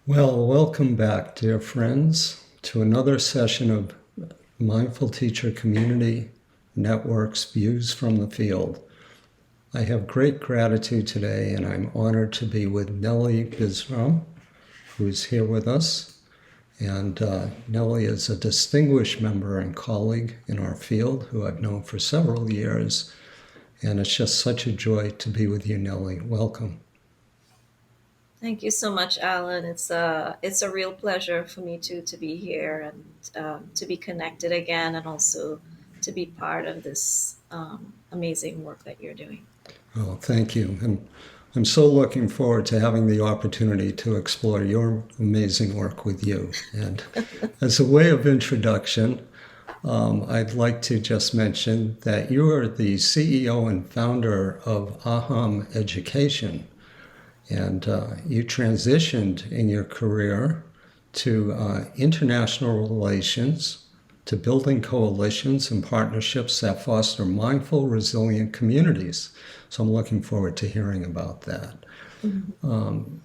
Well, welcome back, dear friends, to another session of Mindful Teacher Community Network's Views from the Field. I have great gratitude today, and I'm honored to be with Knellee Bisram, who is here with us. And Knellee is a distinguished member and colleague in our field who I've known for several years. And it's just such a joy to be with you, Knellee. Welcome. Thank you so much, Alan. It's a real pleasure for me to be here and to be connected again, and also to be part of this amazing work that you're doing. Oh, thank you. And I'm so looking forward to having the opportunity to explore your amazing work with you. And as a way of introduction, I'd like to just mention that you are the CEO and founder of AHAM Education. And you transitioned in your career to international relations, to building coalitions and partnerships that foster mindful, resilient communities. So I'm looking forward to hearing about that.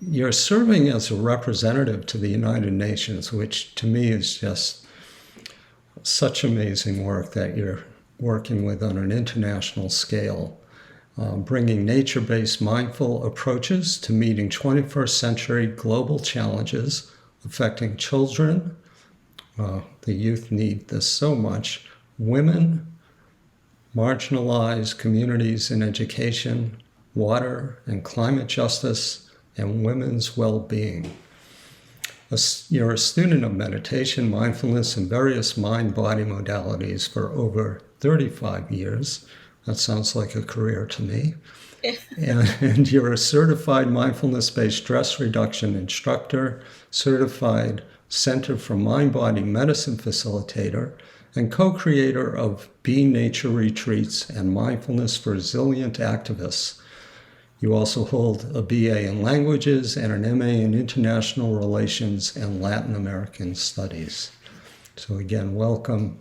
You're serving as a representative to the United Nations, which to me is just such amazing work that you're working with on an international scale. Bringing nature-based mindful approaches to meeting 21st century global challenges affecting children. The youth need this so much. Women, marginalized communities in education, water and climate justice, and women's well-being. You're a student of meditation, mindfulness, and various mind-body modalities for over 35 years. That sounds like a career to me. And you're a certified mindfulness-based stress reduction instructor, certified Center for Mind BodyMedicine facilitator, and co-creator of B.Nature Retreats and Mindfulness for Resilient Activists. You also hold a BA in Languages and an MA in International Relations and Latin American Studies. So again, welcome.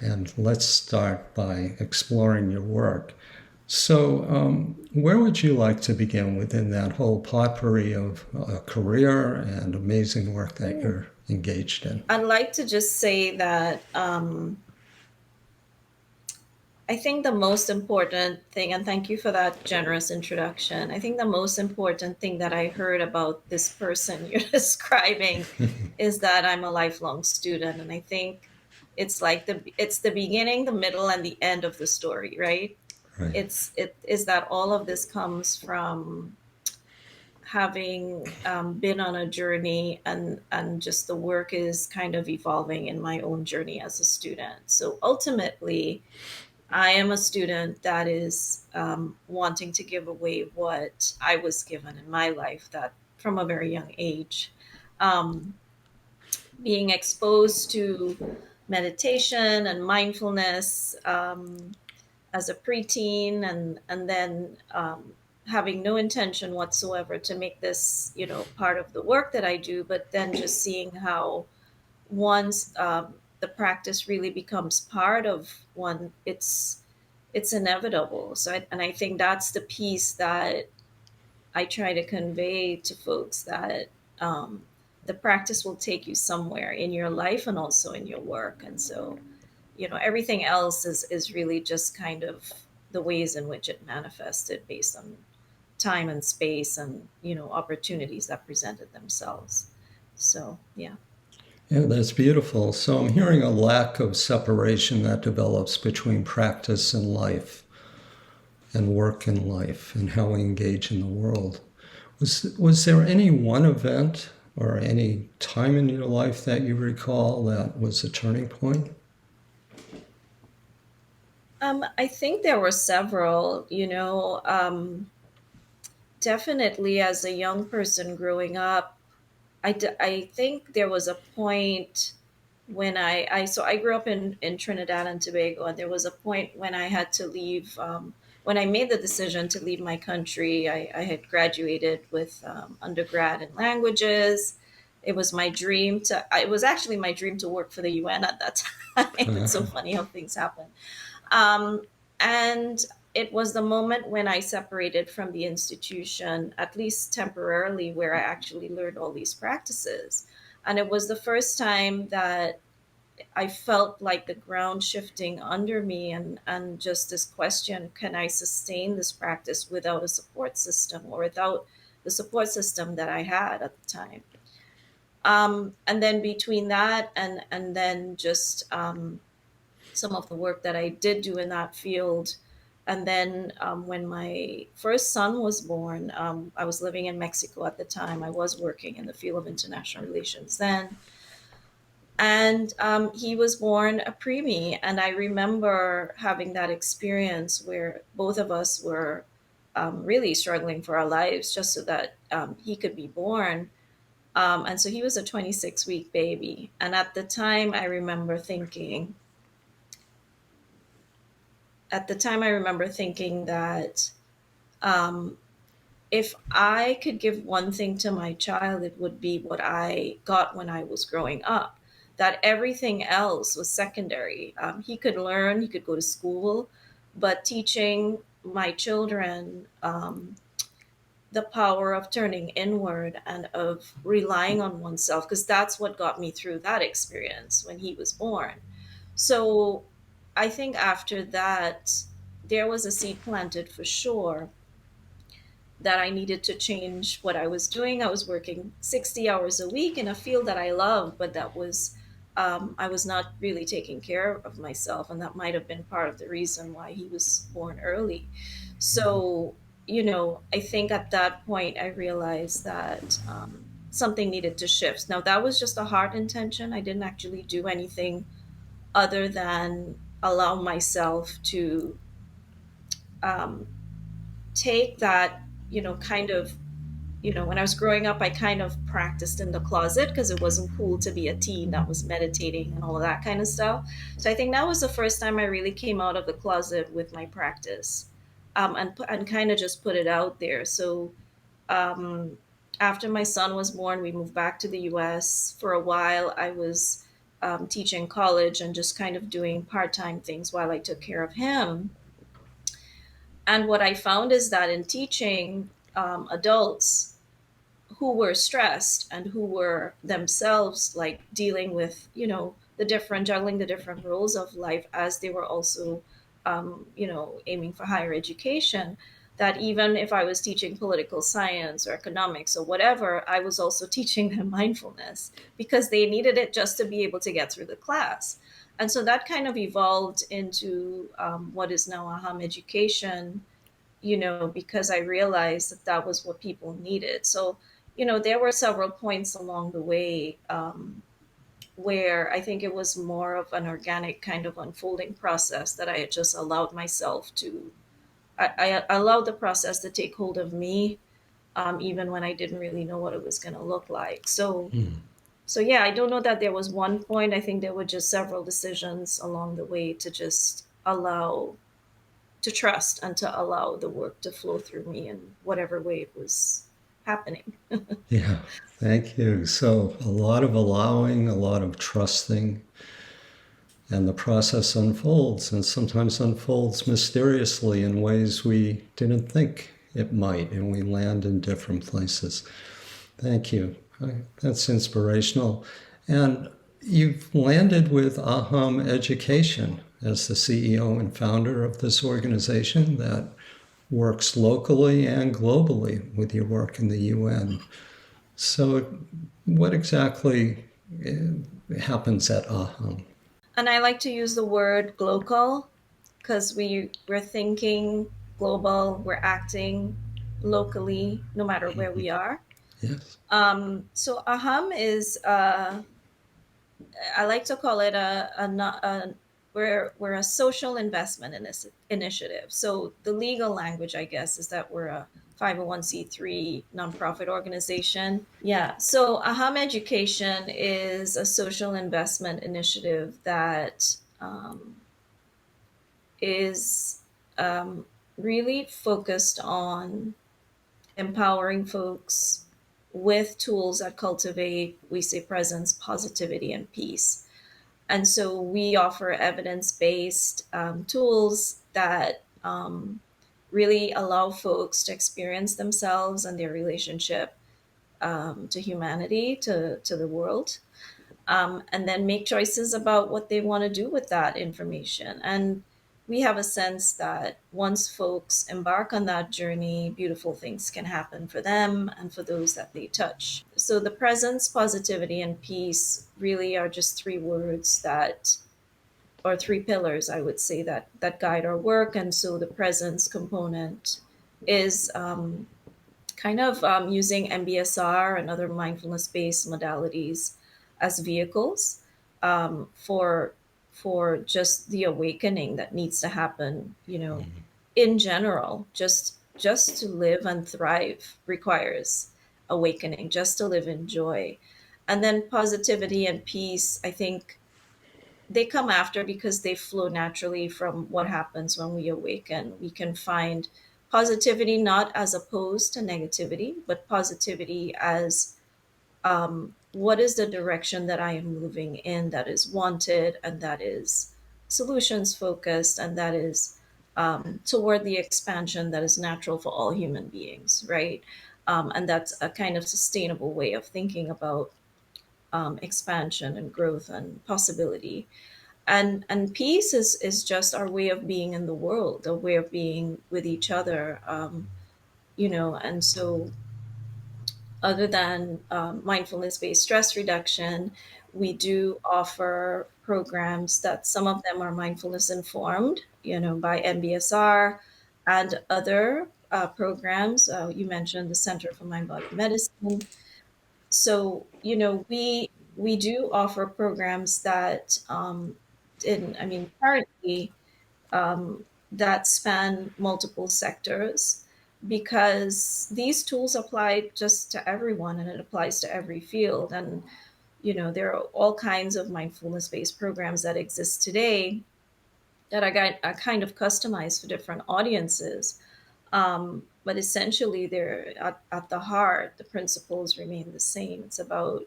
And let's start by exploring your work. So where would you like to begin within that whole potpourri of career and amazing work that you're engaged in? I'd like to just say that I think the most important thing, and thank you for that generous introduction, I think the most important thing that I heard about this person you're describing is that I'm a lifelong student. And I think it's the beginning, the middle, and the end of the story, right? Right. It is that all of this comes from having been on a journey, and just the work is kind of evolving in my own journey as a student. So ultimately, I am a student that is wanting to give away what I was given in my life, that from a very young age, um, being exposed to meditation and mindfulness as a preteen, and then having no intention whatsoever to make this, part of the work that I do, but then just seeing how once the practice really becomes part of one, it's inevitable. And I think that's the piece that I try to convey to folks, that the practice will take you somewhere in your life and also in your work. And so, everything else is really just kind of the ways in which it manifested based on time and space and, opportunities that presented themselves. So, yeah. Yeah, that's beautiful. So I'm hearing a lack of separation that develops between practice and life, and work and life, and how we engage in the world. Was there any one event or any time in your life that you recall that was a turning point? I think there were several, definitely as a young person growing up. I think there was a point when I grew up in Trinidad and Tobago, and there was a point when I had to leave. When I made the decision to leave my country, I had graduated with undergrad in languages. It was my dream to. It was actually my dream to work for the UN at that time. It's so funny how things happen. Um, and it was the moment when I separated from the institution, at least temporarily, where I actually learned all these practices. And it was the first time that I felt like the ground shifting under me, and just this question, can I sustain this practice without a support system, or without the support system that I had at the time? And then between that and then just some of the work that I did do in that field. And then when my first son was born, I was living in Mexico at the time. I was working in the field of international relations then. And he was born a preemie. And I remember having that experience where both of us were really struggling for our lives just so that he could be born. And so he was a 26-week baby. And at the time, I remember thinking that um, if I could give one thing to my child, it would be what I got when I was growing up. That everything else was secondary. He could learn, he could go to school, but teaching my children the power of turning inward and of relying on oneself, because that's what got me through that experience when he was born. So I think after that, there was a seed planted for sure that I needed to change what I was doing. I was working 60 hours a week in a field that I love, but I was not really taking care of myself. And that might have been part of the reason why he was born early. So, I think at that point I realized that something needed to shift. Now, that was just a heart intention. I didn't actually do anything other than allow myself to um, take that, kind of, when I was growing up, I kind of practiced in the closet because it wasn't cool to be a teen that was meditating and all of that kind of stuff. So I think that was the first time I really came out of the closet with my practice, and kind of just put it out there. So um, after my son was born, we moved back to the US. For a while, I was teaching college and just kind of doing part time things while I took care of him. And what I found is that in teaching adults who were stressed and who were themselves like dealing with, juggling the different roles of life as they were also, aiming for higher education, that even if I was teaching political science or economics or whatever, I was also teaching them mindfulness because they needed it just to be able to get through the class. And so that kind of evolved into what is now AHAM Education, because I realized that that was what people needed. So, there were several points along the way where I think it was more of an organic kind of unfolding process that I had just allowed myself to, I allowed the process to take hold of me, even when I didn't really know what it was going to look like. So yeah, I don't know that there was one point. I think there were just several decisions along the way to just to trust and to allow the work to flow through me in whatever way it was happening. Yeah, thank you. So, a lot of allowing, a lot of trusting, and the process unfolds, and sometimes unfolds mysteriously in ways we didn't think it might, and we land in different places. Thank you. That's inspirational. And you've landed with AHAM Education as the CEO and founder of this organization that works locally and globally with your work in the UN. So, what exactly happens at AHAM? And I like to use the word global because we're thinking global, we're acting locally, no matter where we are. Yes. So AHAM is, I like to call it we're a social investment initiative. So the legal language, I guess, is that we're a 501c3 nonprofit organization. Yeah. So AHAM Education is a social investment initiative that is really focused on empowering folks with tools that cultivate, we say, presence, positivity, and peace. And so we offer evidence based tools that really allow folks to experience themselves and their relationship to humanity, to the world, and then make choices about what they want to do with that information. And we have a sense that once folks embark on that journey, beautiful things can happen for them and for those that they touch. So the presence, positivity, and peace really are just three words that, or three pillars, I would say, that guide our work. And so the presence component is kind of using MBSR and other mindfulness-based modalities as vehicles for just the awakening that needs to happen, in general. Just to live and thrive requires awakening, just to live in joy. And then positivity and peace, I think they come after because they flow naturally from what happens when we awaken. We can find positivity not as opposed to negativity, but positivity as what is the direction that I am moving in that is wanted and that is solutions focused and that is toward the expansion that is natural for all human beings, right? And that's a kind of sustainable way of thinking about expansion and growth and possibility. And peace is just our way of being in the world, a way of being with each other, and so other than mindfulness-based stress reduction, we do offer programs that some of them are mindfulness informed, by MBSR, and other programs. You mentioned the Center for Mind Body Medicine. So we do offer programs that currently that span multiple sectors, because these tools apply just to everyone and it applies to every field. And there are all kinds of mindfulness based programs that exist today that are kind of customized for different audiences. But essentially, they're at the heart, the principles remain the same. It's about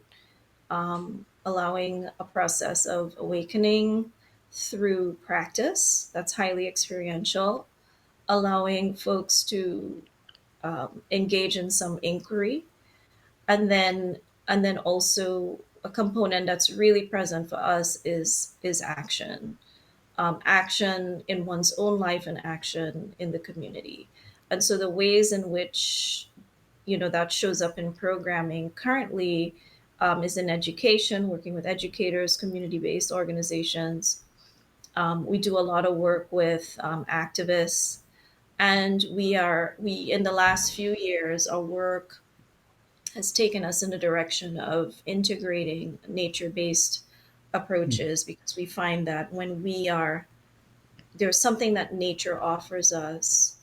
allowing a process of awakening through practice that's highly experiential, allowing folks to engage in some inquiry, and then also a component that's really present for us is action, action in one's own life and action in the community. And so the ways in which that shows up in programming currently is in education, working with educators, community-based organizations. We do a lot of work with activists, and we in the last few years, our work has taken us in the direction of integrating nature-based approaches, because we find that when there's something that nature offers us,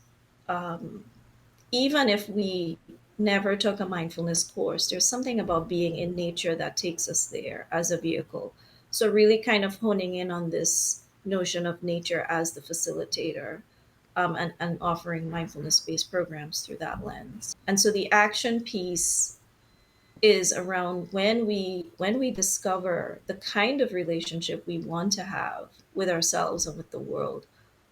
even if we never took a mindfulness course, there's something about being in nature that takes us there as a vehicle. So, really kind of honing in on this notion of nature as the facilitator, and offering mindfulness based programs through that lens. And so, the action piece is around when we discover the kind of relationship we want to have with ourselves and with the world,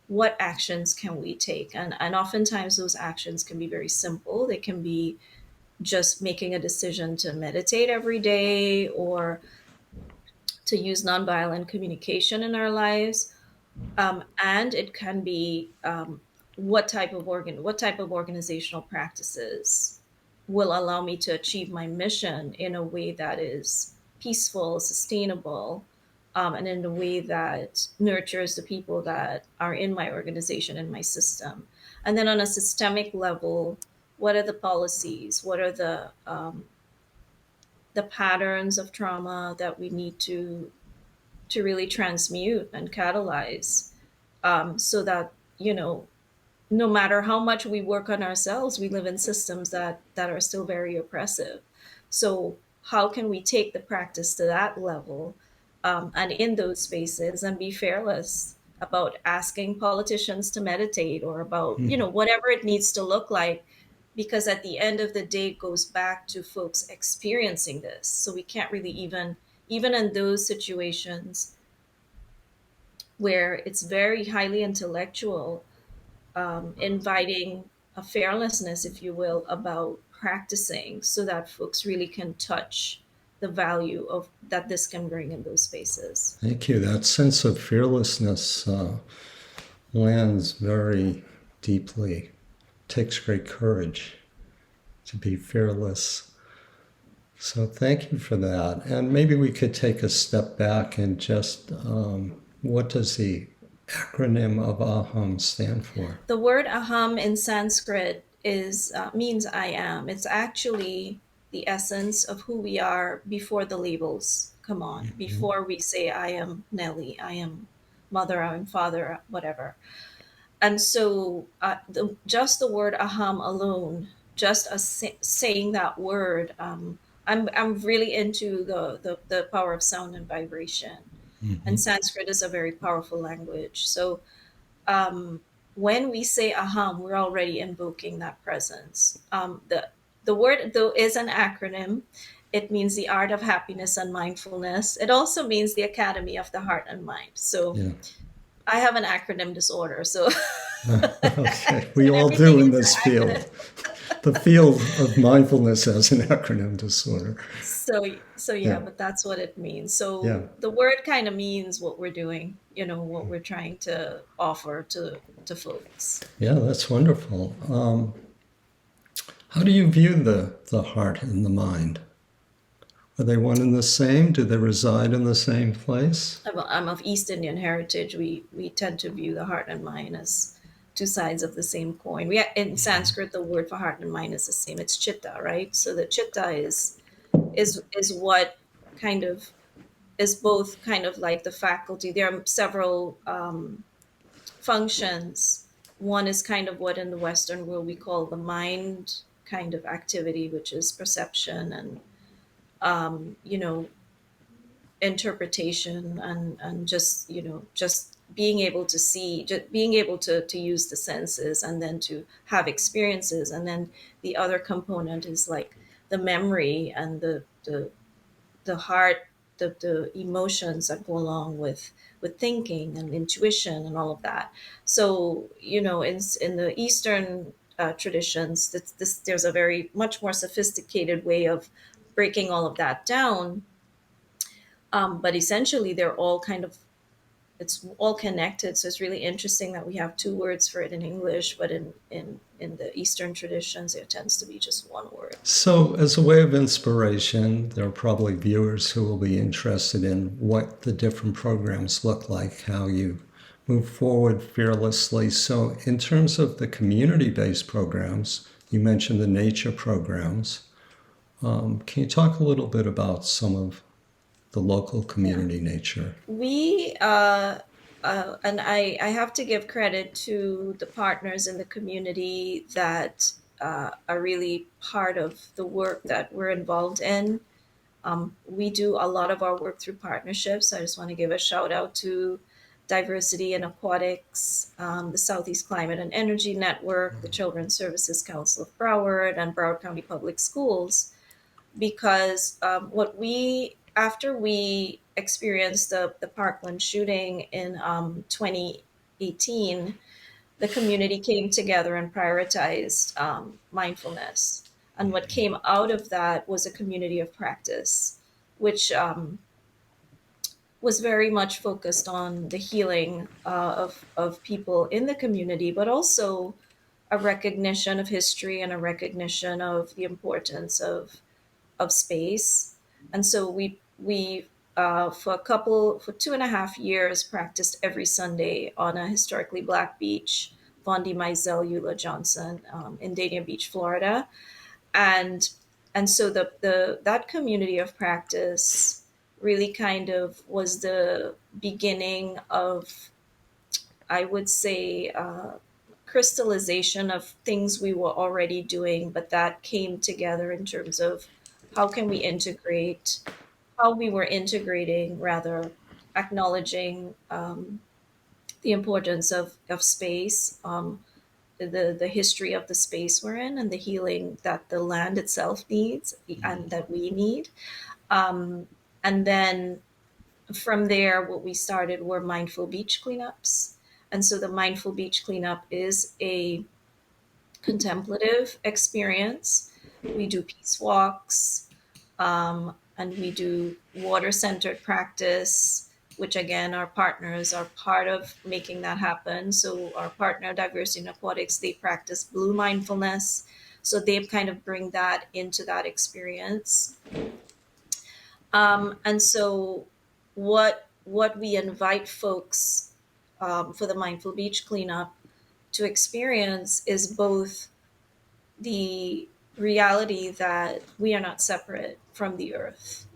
what actions can we take? And oftentimes those actions can be very simple. They can be just making a decision to meditate every day or to use nonviolent communication in our lives. And it can be what type of organizational practices will allow me to achieve my mission in a way that is peaceful, sustainable, and in a way that nurtures the people that are in my organization and my system. And then on a systemic level, what are the policies? What are the patterns of trauma that we need to really transmute and catalyze, so that no matter how much we work on ourselves, we live in systems that are still very oppressive. So how can we take the practice to that level, and in those spaces, and be fearless about asking politicians to meditate, or about whatever it needs to look like, because at the end of the day it goes back to folks experiencing this. So we can't really even in those situations where it's very highly intellectual, inviting a fearlessness, if you will, about practicing so that folks really can touch the value of that this can bring in those spaces. Thank you. That sense of fearlessness lands very deeply. Takes great courage to be fearless. So thank you for that. And maybe we could take a step back and just, what does the acronym of AHAM stand for? The word aham in Sanskrit is means I am. It's actually the essence of who we are before the labels come on, before we say I am Knellee, I am mother, I am father, whatever. And so just the word aham alone, just saying that word, I'm really into the power of sound and vibration. And Sanskrit is a very powerful language. So um, when we say aham, we're already invoking that presence. The word, though, is an acronym. It means the art of happiness and mindfulness. It also means the Academy of the Heart and Mind. So Yeah. I have an acronym disorder. So Okay. We all everything do in is this an acronym. field. The field of mindfulness has an acronym disorder. So yeah, Yeah. but that's what it means. Yeah. So the word kind of means what we're doing, what we're trying to offer to folks. Yeah, that's wonderful. How do you view the heart and the mind? Are they one and the same? Do they reside in the same place? I'm of East Indian heritage. We tend to view the heart and mind as two sides of the same coin. We in Sanskrit the word for heart and mind is the same. It's chitta, right? So the chitta is what kind of is both kind of like the faculty. There are several functions. One is kind of what in the Western world we call the mind kind of activity, which is perception and you know interpretation and just just being able to see, just being able to use the senses and then to have experiences. And then the other component is like the memory and the heart, the emotions that go along with thinking and intuition and all of that. So in the Eastern traditions, there's a very much more sophisticated way of breaking all of that down. But essentially, they're all kind of, it's all connected. So it's really interesting that we have two words for it in English, but in the Eastern traditions, there tends to be just one word. So, as a way of inspiration, there are probably viewers who will be interested in what the different programs look like, how you move forward fearlessly. So, in terms of the community-based programs, you mentioned the nature programs. Can you talk a little bit about some of the local community nature? We and I have to give credit to the partners in the community that are really part of the work that we're involved in. We do a lot of our work through partnerships. I just want to give a shout out to Diversity and Aquatics, the Southeast Climate and Energy Network, the Children's Services Council of Broward, and Broward County Public Schools, because after we experienced the Parkland shooting in 2018, the community came together and prioritized mindfulness. And what came out of that was a community of practice, which was very much focused on the healing of people in the community, but also a recognition of history and a recognition of the importance of space. And so we for 2.5 years practiced every Sunday on a historically Black beach, Bondi, Mizell, Eula Johnson, in Dania Beach, Florida. And so the that community of practice really kind of was the beginning of, I would say, crystallization of things we were already doing, but that came together in terms of how can we integrate, how we were integrating, rather, acknowledging the importance of space, the history of the space we're in, and the healing that the land itself needs and that we need. And then from there, what we started were mindful beach cleanups. And so the Mindful Beach Cleanup is a contemplative experience. We do peace walks, and we do water-centered practice, which again, our partners are part of making that happen. So our partner, Diversity in Aquatics, they practice blue mindfulness. So they kind of bring that into that experience. And so what we invite folks for the Mindful Beach Cleanup to experience is both the reality that we are not separate from the earth,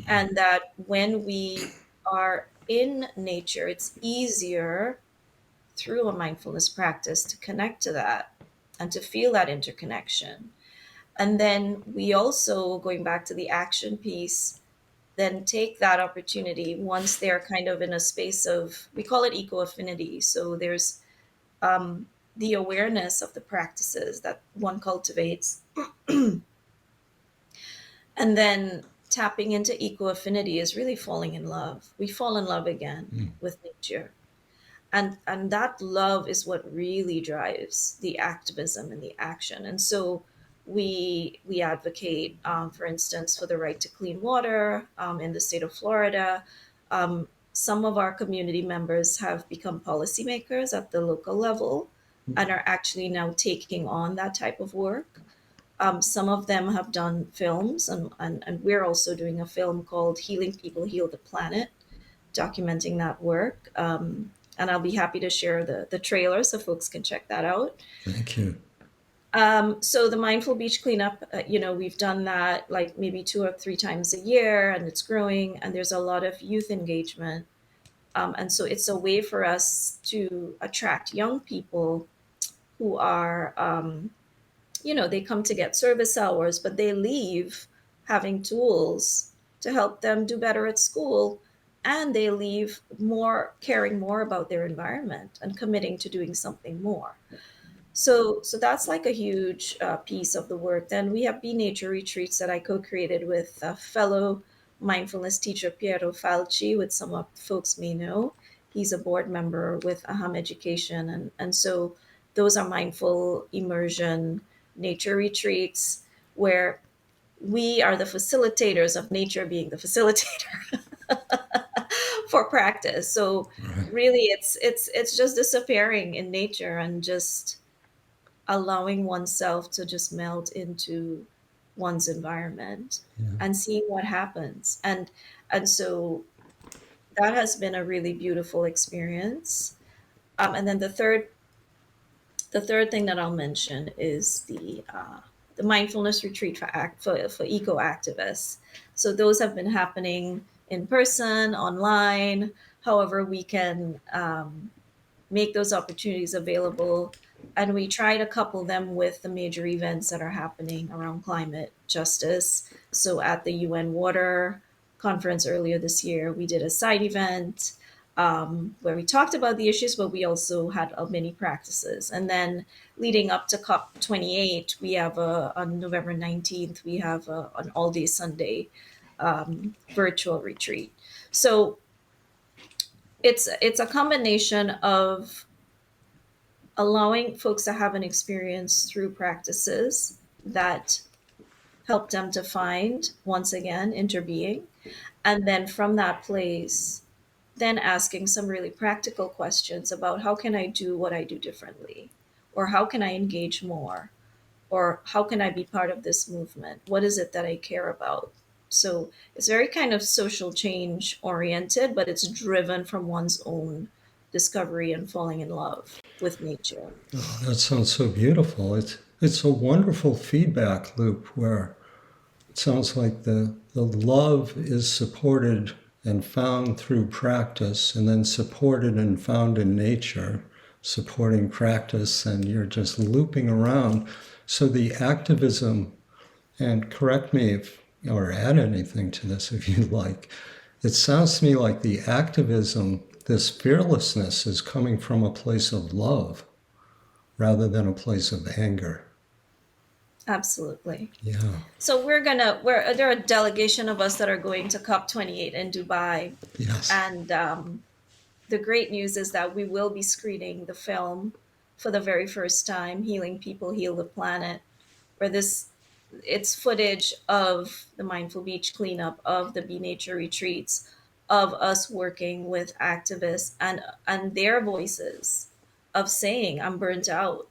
and that when we are in nature, it's easier through a mindfulness practice to connect to that and to feel that interconnection. And then we also, going back to the action piece, then take that opportunity once they're kind of in a space of, we call it eco affinity. So there's the awareness of the practices that one cultivates, and then tapping into eco affinity is really falling in love. We fall in love again with nature. And that love is what really drives the activism and the action. And so we advocate, for instance, for the right to clean water in the state of Florida. Some of our community members have become policymakers at the local level and are actually now taking on that type of work. Some of them have done films, and we're also doing a film called Healing People, Heal the Planet, documenting that work. And I'll be happy to share the trailer so folks can check that out. Thank you. So the Mindful Beach Cleanup, we've done that like maybe 2 or 3 times a year, and it's growing, and there's a lot of youth engagement. And so it's a way for us to attract young people who are, they come to get service hours, but they leave having tools to help them do better at school. And they leave more caring more about their environment and committing to doing something more. So that's like a huge piece of the work. Then we have B.Nature Retreats that I co-created with a fellow mindfulness teacher, Piero Falci, which some of folks may know. He's a board member with AHAM Education. And so those are mindful immersion nature retreats where we are the facilitators of nature being the facilitator for practice. So Right. really it's just disappearing in nature and just allowing oneself to just melt into one's environment Yeah. and seeing what happens. And so that has been a really beautiful experience. And then the third thing that I'll mention is the mindfulness retreat for eco activists. So those have been happening in person, online, however we can make those opportunities available. And we try to couple them with the major events that are happening around climate justice. So at the UN Water Conference earlier this year, we did a side event where we talked about the issues, but we also had many practices. And then leading up to COP28, we have on November 19th, we have an all-day Sunday virtual retreat. So it's a combination of allowing folks to have an experience through practices that help them to find, once again, interbeing. And then from that place, then asking some really practical questions about how can I do what I do differently? Or how can I engage more? Or how can I be part of this movement? What is it that I care about? So it's very kind of social change oriented, but it's driven from one's own discovery and falling in love with nature. Oh, that sounds so beautiful. It's a wonderful feedback loop where it sounds like the love is supported and found through practice, and then supported and found in nature, supporting practice, and you're just looping around. So the activism, and correct me if, or add anything to this if you like, it sounds to me like the activism, this fearlessness, is coming from a place of love rather than a place of anger. Absolutely. Yeah. So there are a delegation of us that are going to COP28 in Dubai, Yes. and the great news is that we will be screening the film for the very first time, Healing People, Heal the Planet, where it's footage of the Mindful Beach cleanup, of the B.Nature Retreats, of us working with activists and their voices of saying, I'm burnt out.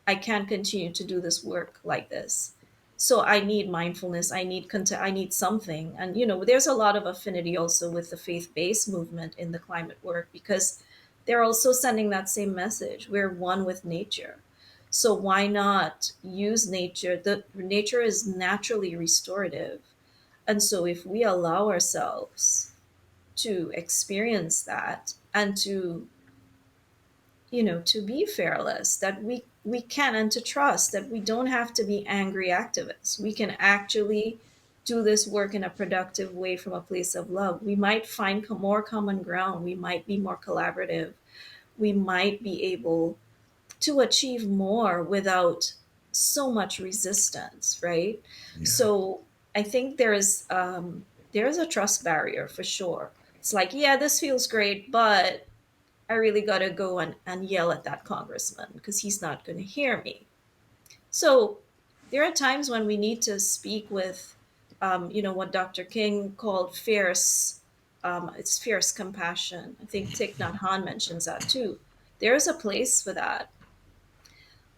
I can't continue to do this work like this. So I need mindfulness. I need something. And there's a lot of affinity also with the faith-based movement in the climate work, because they're also sending that same message. We're one with nature. So why not use nature? The nature is naturally restorative. And so if we allow ourselves to experience that and to be fearless, that we can, and to trust that we don't have to be angry activists. We can actually do this work in a productive way from a place of love. We might find more common ground. We might be more collaborative. We might be able to achieve more without so much resistance, right? Yeah. So I think there's a trust barrier for sure. It's like, yeah, this feels great, but I really got to go and yell at that congressman because he's not going to hear me. So there are times when we need to speak with, what Dr. King called fierce, it's fierce compassion. I think Thich Nhat Hanh mentions that too. There's a place for that.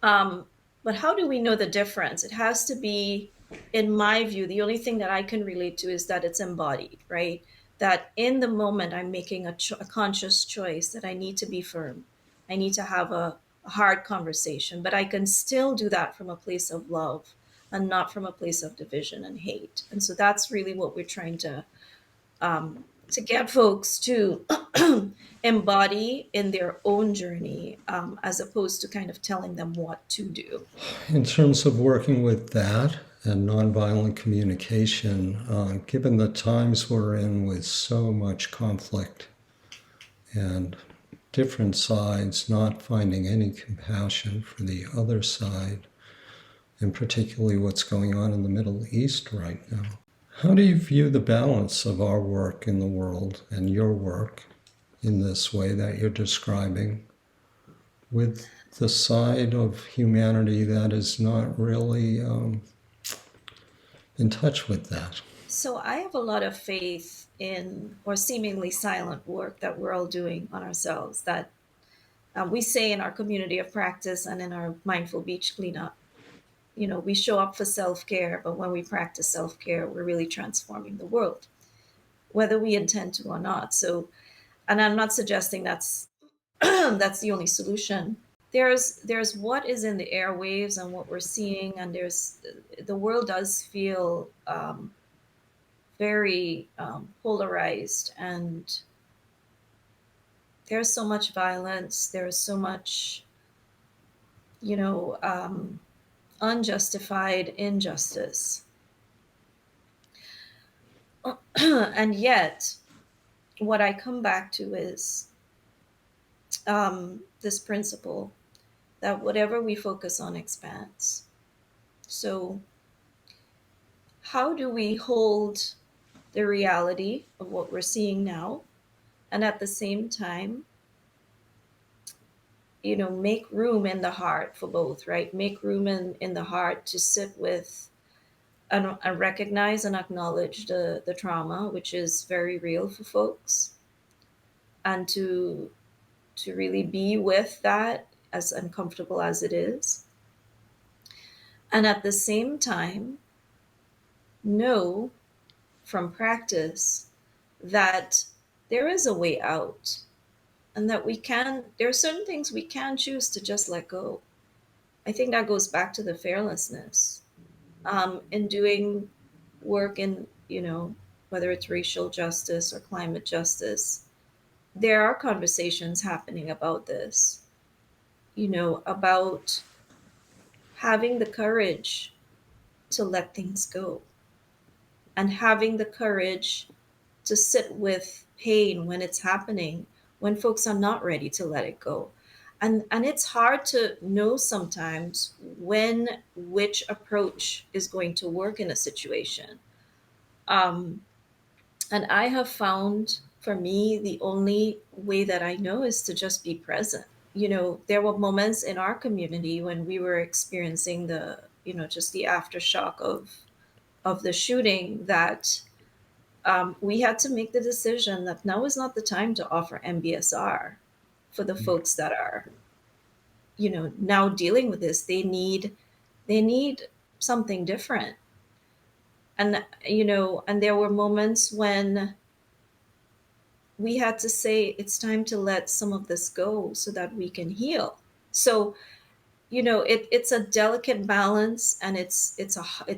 Um, but how do we know the difference? It has to be, in my view, the only thing that I can relate to is that it's embodied, right? That in the moment I'm making a conscious choice that I need to be firm. I need to have a hard conversation, but I can still do that from a place of love and not from a place of division and hate. And so that's really what we're trying to get folks to embody in their own journey, as opposed to kind of telling them what to do. In terms of working with that and nonviolent communication, given the times we're in with so much conflict and different sides not finding any compassion for the other side, and particularly what's going on in the Middle East right now, how do you view the balance of our work in the world and your work in this way that you're describing with the side of humanity that is not really in touch with that? So I have a lot of faith in, or seemingly silent work that we're all doing on ourselves, that we say in our community of practice and in our mindful beach cleanup. We show up for self-care, but when we practice self-care, we're really transforming the world, whether we intend to or not. So, and I'm not suggesting that's that's the only solution. There's what is in the airwaves and what we're seeing, and the world does feel very polarized, and there's so much violence. There's so much, you know, um, unjustified injustice. And yet, what I come back to is this principle that whatever we focus on expands. So, how do we hold the reality of what we're seeing now, and at the same time, make room in the heart for both, right? Make room in the heart to sit with and recognize and acknowledge the trauma, which is very real for folks, and to really be with that, as uncomfortable as it is. And at the same time, know from practice that there is a way out, and that there are certain things we can choose to just let go. I think that goes back to the fearlessness. In doing work in, whether it's racial justice or climate justice, there are conversations happening about this, about having the courage to let things go, and having the courage to sit with pain when it's happening, when folks are not ready to let it go. And it's hard to know sometimes when which approach is going to work in a situation. And I have found for me, the only way that I know is to just be present. There were moments in our community when we were experiencing just the aftershock of the shooting that we had to make the decision that now is not the time to offer MBSR for the folks that are, now dealing with this. They need something different. And there were moments when we had to say it's time to let some of this go so that we can heal. So it's a delicate balance, and it's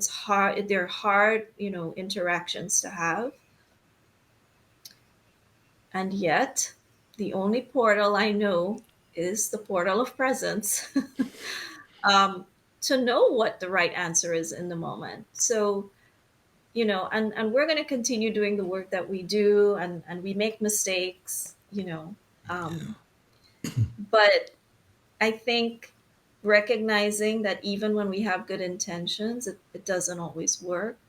hard. They're hard, interactions to have. And yet the only portal I know is the portal of presence. um, to know what the right answer is in the moment. So and we're going to continue doing the work that we do, and we make mistakes, but I think recognizing that even when we have good intentions, it doesn't always work,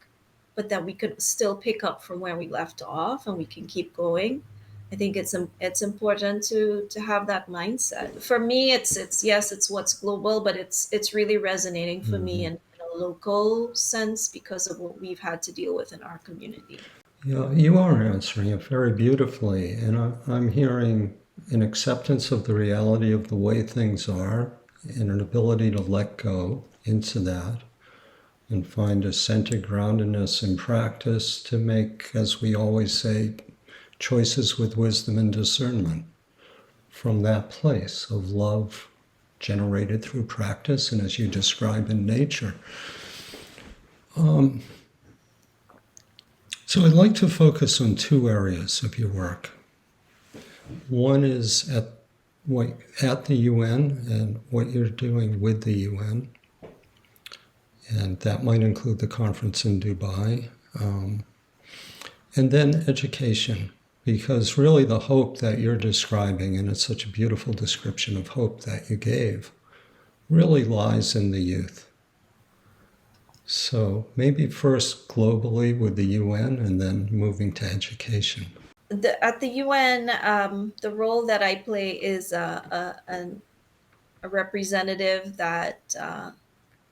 but that we could still pick up from where we left off and we can keep going. I think it's important to have that mindset. For me, it's yes, it's what's global, but it's really resonating for me in a local sense because of what we've had to deal with in our community. Yeah, you are answering it very beautifully, and I'm hearing an acceptance of the reality of the way things are and an ability to let go into that and find a centered groundedness in practice to make, as we always say, choices with wisdom and discernment from that place of love generated through practice and as you describe in nature. So I'd like to focus on two areas of your work. One is at the UN and what you're doing with the UN, and that might include the conference in Dubai. And then education, because really the hope that you're describing, and it's such a beautiful description of hope that you gave, really lies in the youth. So maybe first globally with the UN and then moving to education. At the UN, the role that I play is a representative that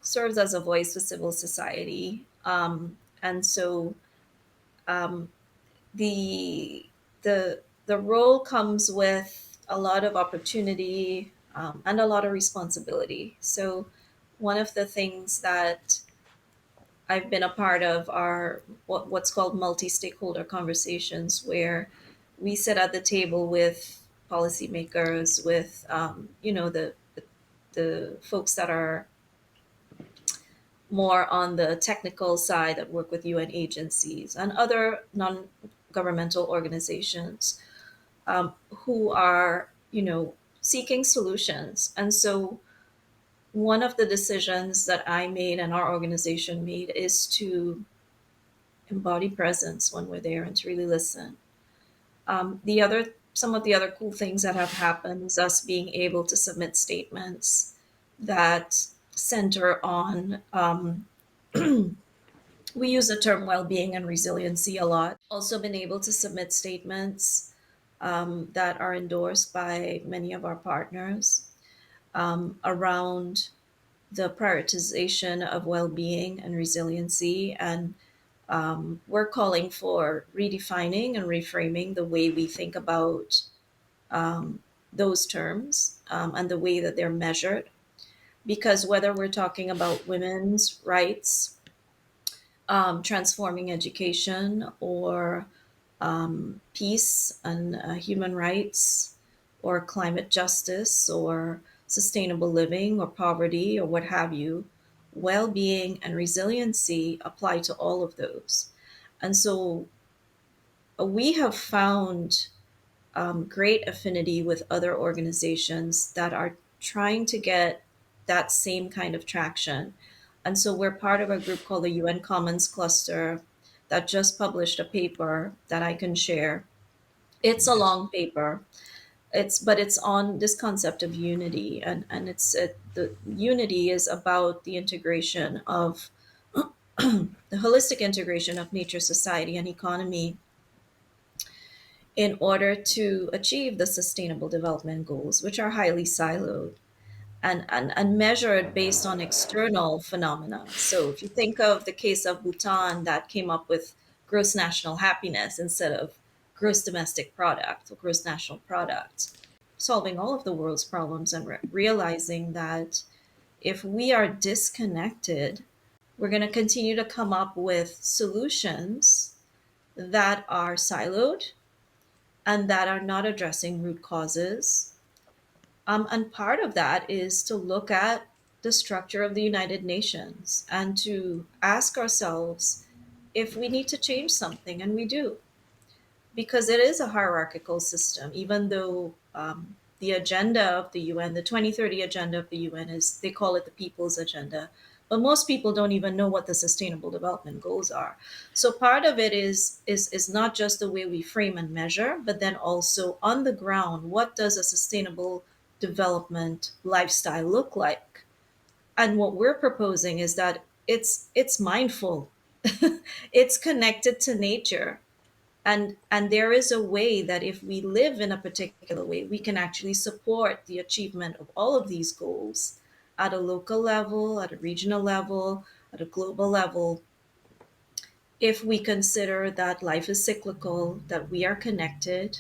serves as a voice for civil society. And so um, the the role comes with a lot of opportunity and a lot of responsibility. So one of the things that I've been a part of are what's called multi-stakeholder conversations, where we sit at the table with policymakers, with the folks that are more on the technical side that work with UN agencies and other non-governmental organizations who are, seeking solutions. And so one of the decisions that I made and our organization made is to embody presence when we're there and to really listen. Some of the other cool things that have happened is us being able to submit statements that center on we use the term well-being and resiliency a lot. Also been able to submit statements that are endorsed by many of our partners around the prioritization of well-being and resiliency. And we're calling for redefining and reframing the way we think about those terms and the way that they're measured. Because whether we're talking about women's rights, transforming education, or peace and human rights, or climate justice, or sustainable living, or poverty, or what have you, well-being and resiliency apply to all of those. And so we have found great affinity with other organizations that are trying to get that same kind of traction. And so we're part of a group called the UN Commons Cluster that just published a paper that I can share. It's a long paper. It's on this concept of unity, and the unity is about the integration of the holistic integration of nature, society, and economy in order to achieve the sustainable development goals, which are highly siloed and measured based on external phenomena. So if you think of the case of Bhutan that came up with gross national happiness instead of gross domestic product or gross national product, solving all of the world's problems and realizing that if we are disconnected, we're going to continue to come up with solutions that are siloed and that are not addressing root causes. And part of that is to look at the structure of the United Nations and to ask ourselves if we need to change something, and we do, because it is a hierarchical system, even though the agenda of the UN, the 2030 agenda of the UN, is they call it the people's agenda. But most people don't even know what the sustainable development goals are. So part of it is not just the way we frame and measure, but then also on the ground, what does a sustainable development lifestyle look like? And what we're proposing is that it's mindful, it's connected to nature, and there is a way that if we live in a particular way, we can actually support the achievement of all of these goals at a local level, at a regional level, at a global level, if we consider that life is cyclical, that we are connected,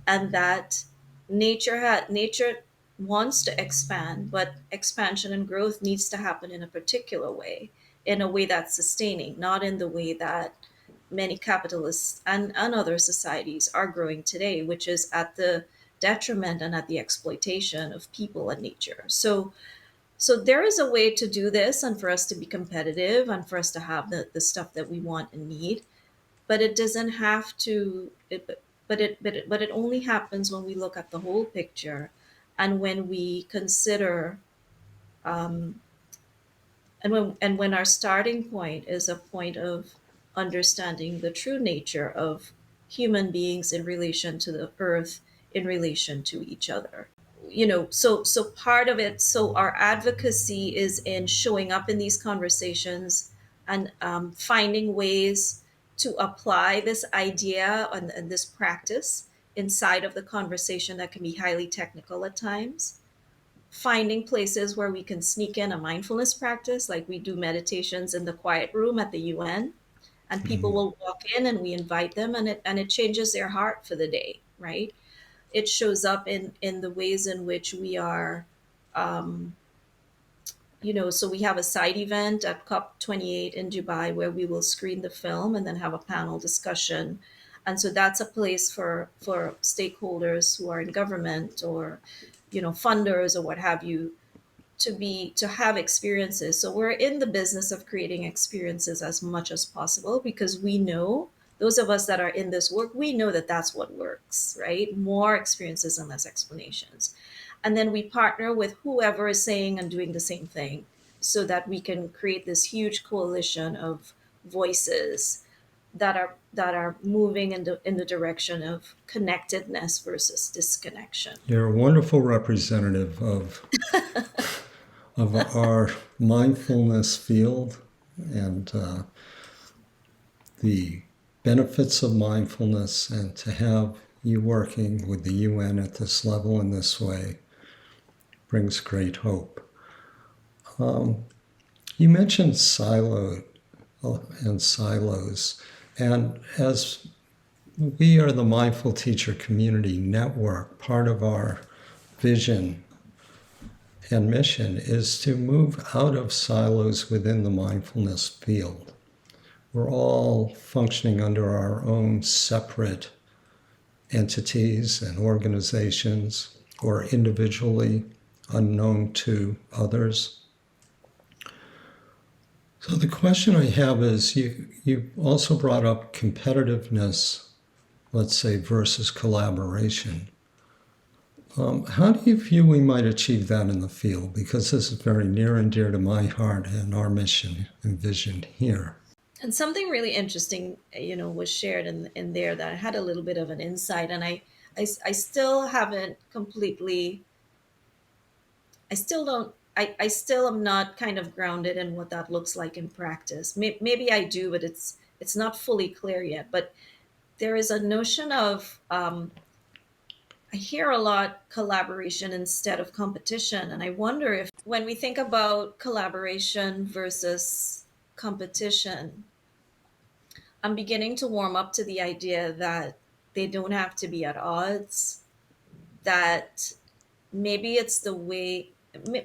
and that nature wants to expand, but expansion and growth needs to happen in a particular way, in a way that's sustaining, not in the way that many capitalists and other societies are growing today, which is at the detriment and at the exploitation of people and nature. So there is a way to do this and for us to be competitive and for us to have the stuff that we want and need, but it doesn't have to but it only happens when we look at the whole picture and when we consider um, and when our starting point is a point of understanding the true nature of human beings in relation to the earth, in relation to each other. So part of it, so our advocacy is in showing up in these conversations and finding ways to apply this idea and this practice inside of the conversation that can be highly technical at times, finding places where we can sneak in a mindfulness practice, like we do meditations in the quiet room at the UN, and people Mhm. will walk in and we invite them, and it changes their heart for the day, right? It shows up in the ways in which we are um, so we have a side event at COP28 in Dubai where we will screen the film and then have a panel discussion. And so that's a place for stakeholders who are in government or funders or what have you to have experiences. So we're in the business of creating experiences as much as possible because we know, those of us that are in this work, we know that that's what works, right? More experiences and less explanations. And then we partner with whoever is saying and doing the same thing so that we can create this huge coalition of voices that are moving in the direction of connectedness versus disconnection. You're a wonderful representative of our mindfulness field and the benefits of mindfulness, and to have you working with the UN at this level in this way brings great hope. You mentioned silos, and as we are the Mindful Teacher Community Network, part of our vision and mission is to move out of silos within the mindfulness field. We're all functioning under our own separate entities and organizations, or individually unknown to others. So the question I have is, you also brought up competitiveness, let's say, versus collaboration. How do you feel we might achieve that in the field? Because this is very near and dear to my heart and our mission and vision here. And something really interesting, was shared in there that I had a little bit of an insight, and I still haven't completely, I still don't, I still am not kind of grounded in what that looks like in practice. Maybe I do, but it's not fully clear yet. But there is a notion of, I hear a lot collaboration instead of competition. And I wonder if when we think about collaboration versus competition, I'm beginning to warm up to the idea that they don't have to be at odds, that maybe it's the way,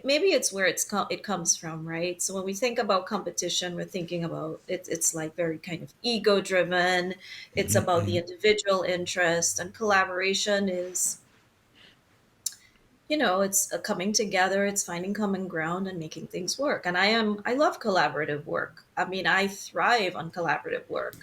maybe it's where it comes from, right? So when we think about competition, we're thinking about it's like very kind of ego driven. It's about the individual interest, and collaboration is, it's a coming together, it's finding common ground and making things work. And I love collaborative work. I mean, I thrive on collaborative work.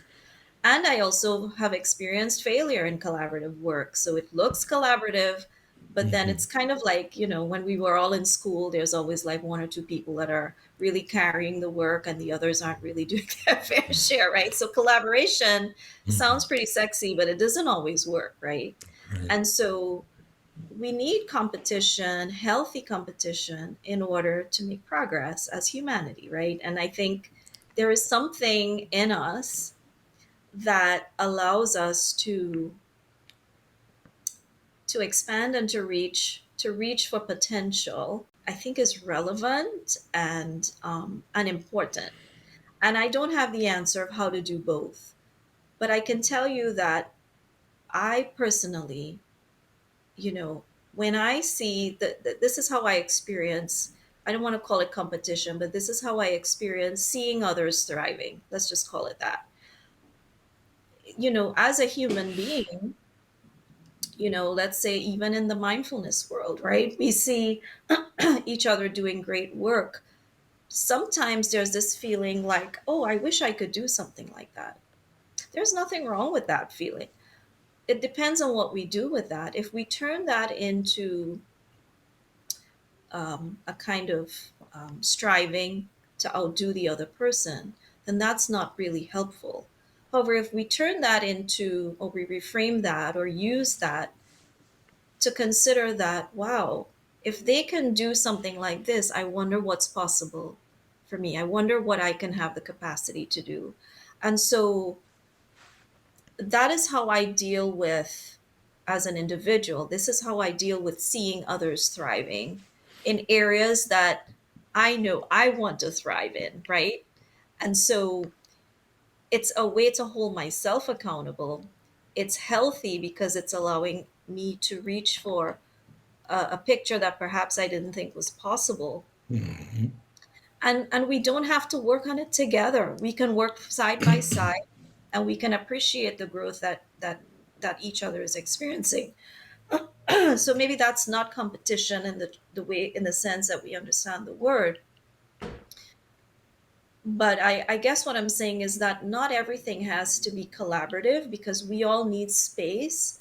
And I also have experienced failure in collaborative work. So it looks collaborative, but then it's kind of like, when we were all in school, there's always like one or two people that are really carrying the work and the others aren't really doing their fair share, right? So collaboration sounds pretty sexy, but it doesn't always work, right? Right. And so we need competition, healthy competition, in order to make progress as humanity, right? And I think there is something in us that allows us to expand and to reach for potential. I think is relevant and important. And I don't have the answer of how to do both, but I can tell you that I personally, you know, when I see that this is how I experience, I don't want to call it competition, but this is how I experience seeing others thriving. Let's just call it that. As a human being, let's say even in the mindfulness world, right? We see each other doing great work. Sometimes there's this feeling like, oh, I wish I could do something like that. There's nothing wrong with that feeling. It depends on what we do with that. If we turn that into a kind of striving to outdo the other person, then that's not really helpful. However, if we turn that into, or we reframe that or use that to consider that, wow, if they can do something like this, I wonder what's possible for me. I wonder what I can have the capacity to do. And so that is how I deal with, as an individual, this is how I deal with seeing others thriving in areas that I know I want to thrive in, right? And so it's a way to hold myself accountable. It's healthy because it's allowing me to reach for a picture that perhaps I didn't think was possible. And we don't have to work on it together. We can work side by side, and we can appreciate the growth that each other is experiencing. So maybe that's not competition in the way, in the sense that we understand the word. But I guess what I'm saying is that not everything has to be collaborative, because we all need space.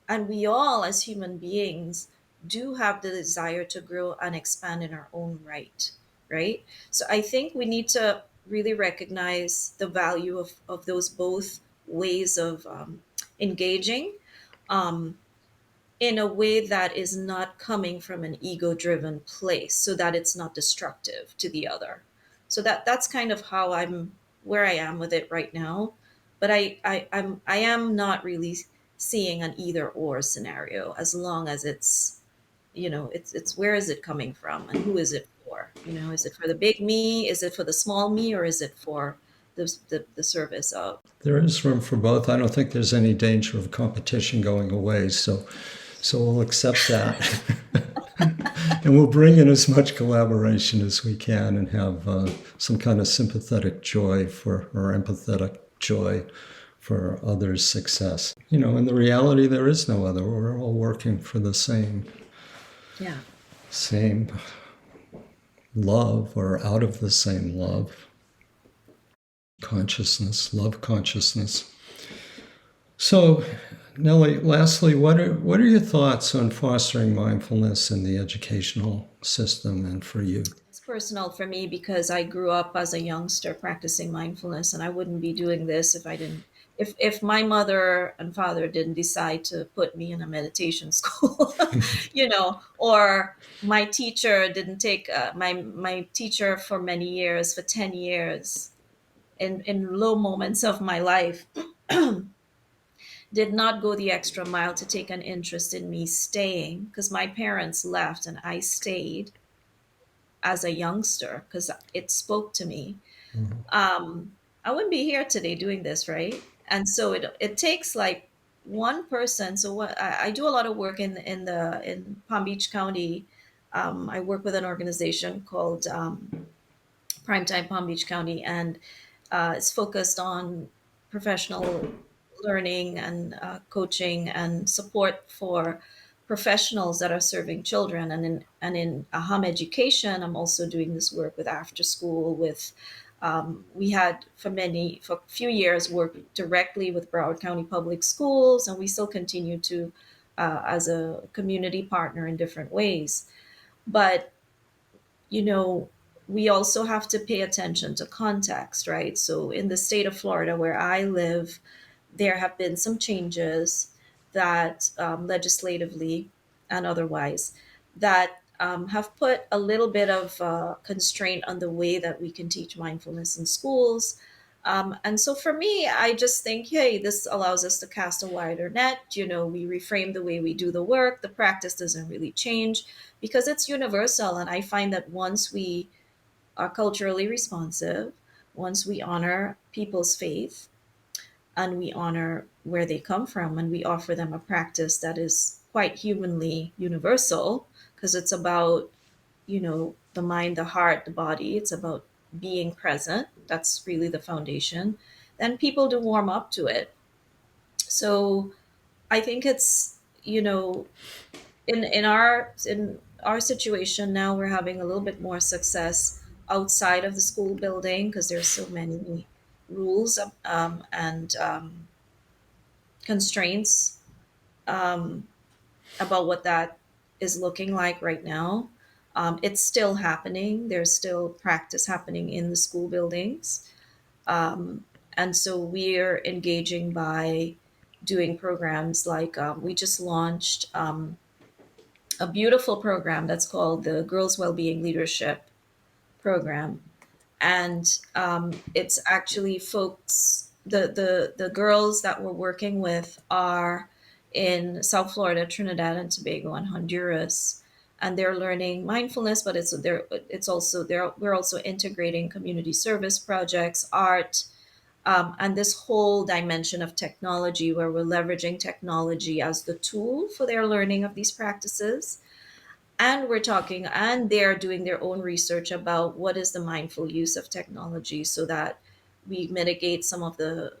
And we all, as human beings, do have the desire to grow and expand in our own right, right? So I think we need to really recognize the value of those both ways of engaging, um, in a way that is not coming from an ego driven place, so that it's not destructive to the other. So that's kind of how I'm, where I am with it right now. But I am not really seeing an either or scenario, as long as it's where is it coming from and who is it for? Is it for the big me? Is it for the small me? Or is it for the service of? There is room for both. I don't think there's any danger of competition going away, so we'll accept that. And we'll bring in as much collaboration as we can and have some kind of sympathetic joy or empathetic joy for others' success. In the reality, there is no other. We're all working for the Yeah. same love, or out of the same love. Consciousness, love consciousness. So, Knellee, lastly, what are your thoughts on fostering mindfulness in the educational system and for you? It's personal for me because I grew up as a youngster practicing mindfulness, and I wouldn't be doing this if I didn't. If my mother and father didn't decide to put me in a meditation school, or my teacher didn't take my teacher for many years, for 10 years, in low moments of my life, did not go the extra mile to take an interest in me staying, because my parents left and I stayed as a youngster because it spoke to me. I wouldn't be here today doing this, right? And so it takes like one person. So what I do a lot of work in Palm Beach County. I work with an organization called Primetime Palm Beach County, and it's focused on professional learning and coaching and support for professionals that are serving children. And in AHAM Education, I'm also doing this work with after school. With we had for a few years worked directly with Broward County Public Schools, and we still continue to as a community partner in different ways. But you know, we also have to pay attention to context, right? So in the state of Florida, where I live, there have been some changes that legislatively and otherwise that have put a little bit of constraint on the way that we can teach mindfulness in schools. And so for me, I just think, hey, this allows us to cast a wider net. We reframe the way we do the work. The practice doesn't really change because it's universal. And I find that once we are culturally responsive, once we honor people's faith, and we honor where they come from, and we offer them a practice that is quite humanly universal, because it's about the mind, the heart, the body. It's about being present. That's really the foundation. Then people do warm up to it. So I think it's in our situation now, we're having a little bit more success outside of the school building because there's so many rules and constraints um, about what that is looking like right now. It's still happening. There's still practice happening in the school buildings. Um, and so we're engaging by doing programs like we just launched a beautiful program that's called the Girls Wellbeing Leadership Program. And it's actually folks, the girls that we're working with are in South Florida, Trinidad and Tobago, and Honduras, and they're learning mindfulness. But we're also integrating community service projects, art, and this whole dimension of technology, where we're leveraging technology as the tool for their learning of these practices. And we're talking, and they're doing their own research about what is the mindful use of technology, so that we mitigate some of the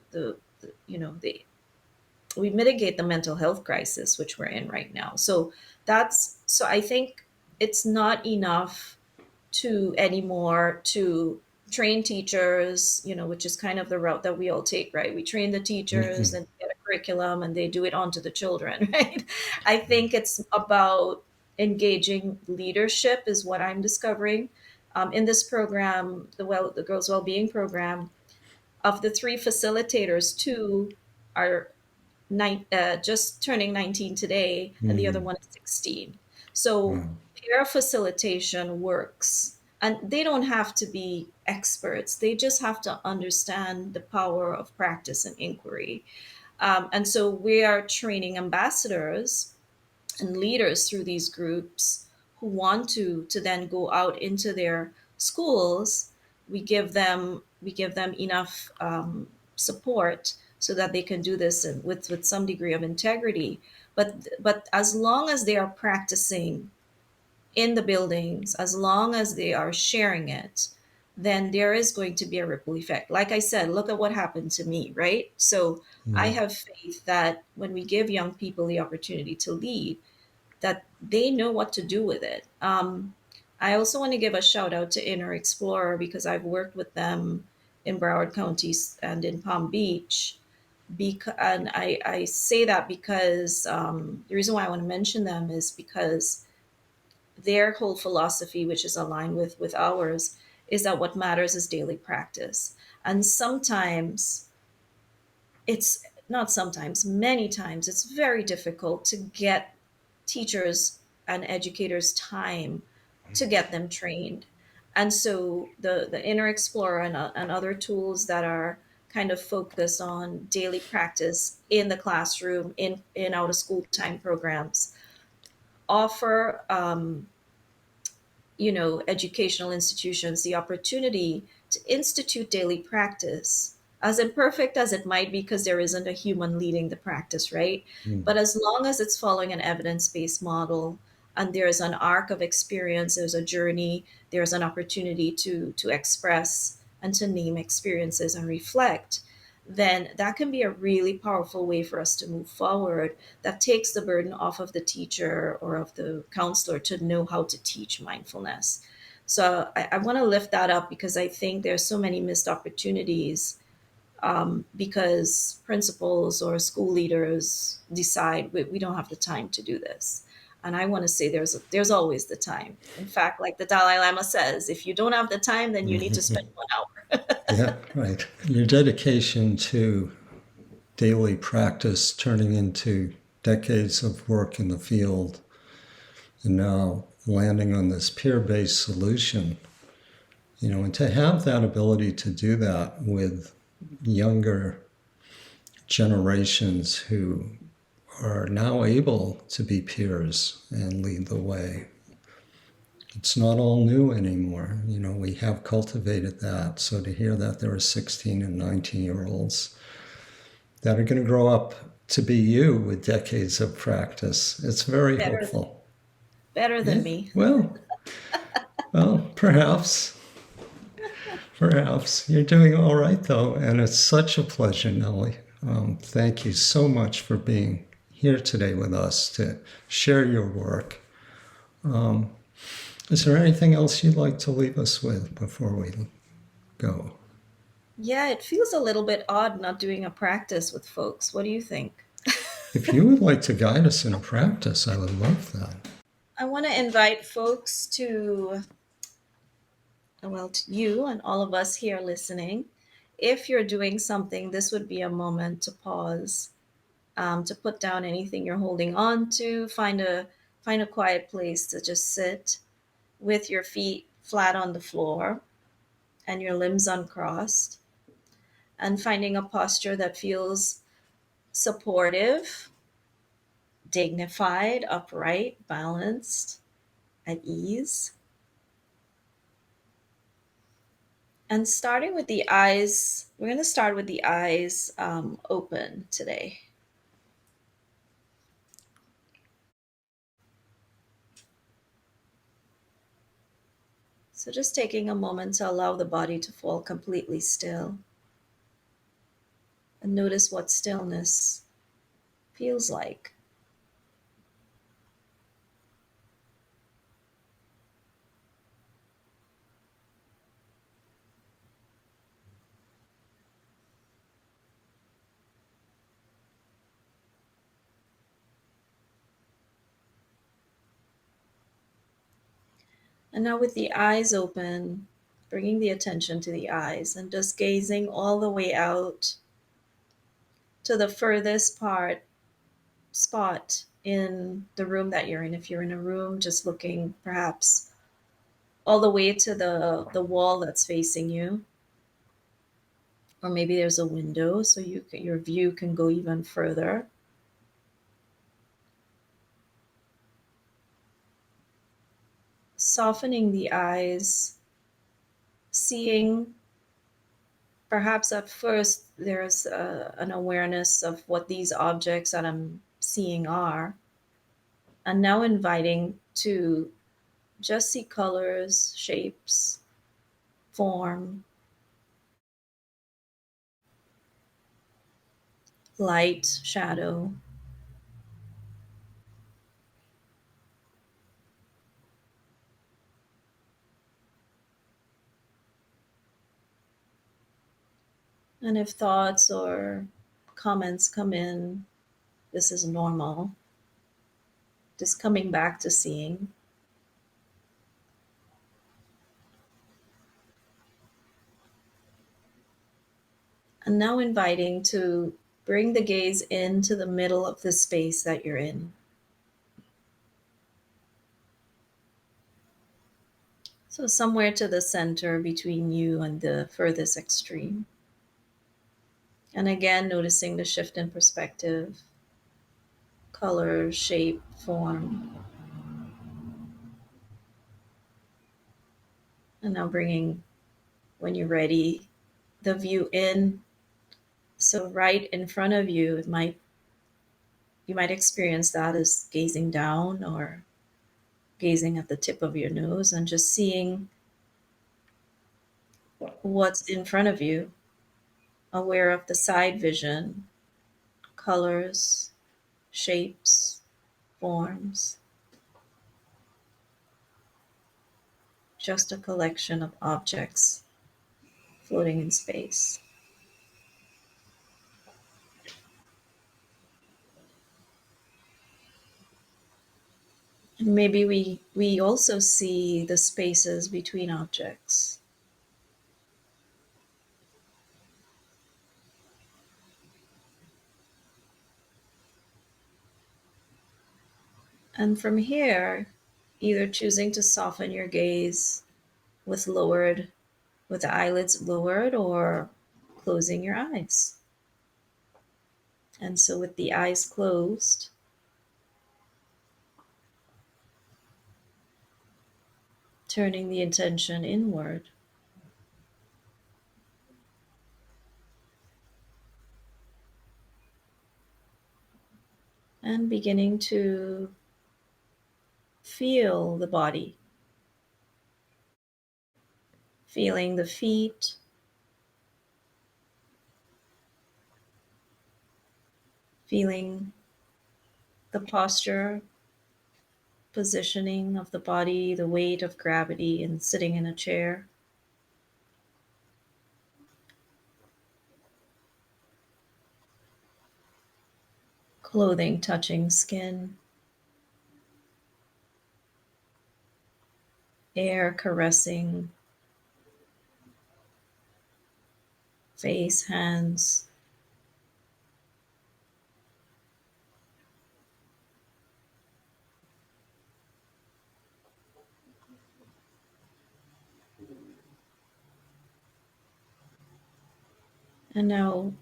we mitigate the mental health crisis which we're in right now. So I think it's not enough to anymore to train teachers, which is kind of the route that we all take, right? We train the teachers Mm-mm. and get a curriculum and they do it onto the children, right? I think it's about engaging leadership is what I'm discovering. In this program, the Girls Wellbeing Program, of the three facilitators, two are just turning 19 today, and the other Mm. one is 16. So Wow. peer facilitation works, and they don't have to be experts. They just have to understand the power of practice and inquiry. And so we are training ambassadors and leaders through these groups who want to then go out into their schools. We give them enough support so that they can do this with some degree of integrity. But as long as they are practicing in the buildings, as long as they are sharing it, then there is going to be a ripple effect. Like I said, look at what happened to me, right? So I Yeah. have faith that when we give young people the opportunity to lead, that they know what to do with it. I also want to give a shout out to Inner Explorer because I've worked with them in Broward County and in Palm Beach. And I say that because the reason why I want to mention them is because their whole philosophy, which is aligned with ours, is that what matters is daily practice. And sometimes it's not sometimes, many times, it's very difficult to get teachers and educators time to get them trained. And so the Inner Explorer and other tools that are kind of focus on daily practice in the classroom, in out of school time programs, offer educational institutions the opportunity to institute daily practice, as imperfect as it might be, because there isn't a human leading the practice, right? Mm. But as long as it's following an evidence-based model, and there's an arc of experience, there's a journey, there's an opportunity to express and to name experiences and reflect, then that can be a really powerful way for us to move forward, that takes the burden off of the teacher or of the counselor to know how to teach mindfulness. So I want to lift that up, because I think there's so many missed opportunities, because principals or school leaders decide we don't have the time to do this. And I want to say there's always the time. In fact, like the Dalai Lama says, if you don't have the time, then you need to spend 1 hour. Yeah, right. Your dedication to daily practice turning into decades of work in the field and now landing on this peer-based solution, and to have that ability to do that with younger generations who are now able to be peers and lead the way. It's not all new anymore. We have cultivated that. So to hear that there are 16 and 19-year-olds that are going to grow up to be you with decades of practice, it's very better hopeful. better Yeah, than me. well, perhaps. Perhaps. You're doing all right, though, and it's such a pleasure, Knellee. Thank you so much for being here today with us to share your work. Is there anything else you'd like to leave us with before we go? Yeah, it feels a little bit odd not doing a practice with folks. What do you think? If you would like to guide us in a practice, I would love that. I want to invite folks to, well, to you and all of us here listening. If you're doing something, this would be a moment to pause, to put down anything you're holding on to, find a quiet place to just sit with your feet flat on the floor and your limbs uncrossed, and finding a posture that feels supportive, dignified, upright, balanced, at ease. And starting with the eyes, we're going to start with the eyes open today. So just taking a moment to allow the body to fall completely still, and notice what stillness feels like. And now with the eyes open, bringing the attention to the eyes and just gazing all the way out to the furthest spot in the room that you're in. If you're in a room, just looking perhaps all the way to the wall that's facing you, or maybe there's a window so your view can go even further. Softening the eyes, seeing, perhaps at first there's an awareness of what these objects that I'm seeing are, and now inviting to just see colors, shapes, form, light, shadow. And if thoughts or comments come in, this is normal. Just coming back to seeing. And now inviting to bring the gaze into the middle of the space that you're in. So somewhere to the center between you and the furthest extreme. And again, noticing the shift in perspective, color, shape, form. And now bringing, when you're ready, the view in. So right in front of you, you might experience that as gazing down or gazing at the tip of your nose and just seeing what's in front of you, aware of the side vision, colors, shapes, forms, just a collection of objects floating in space. And maybe we also see the spaces between objects. And from here, either choosing to soften your gaze with the eyelids lowered, or closing your eyes. And so with the eyes closed, turning the attention inward. And beginning to feel the body, feeling the feet, feeling the posture, positioning of the body, the weight of gravity in sitting in a chair. Clothing touching skin, air caressing face, hands. And now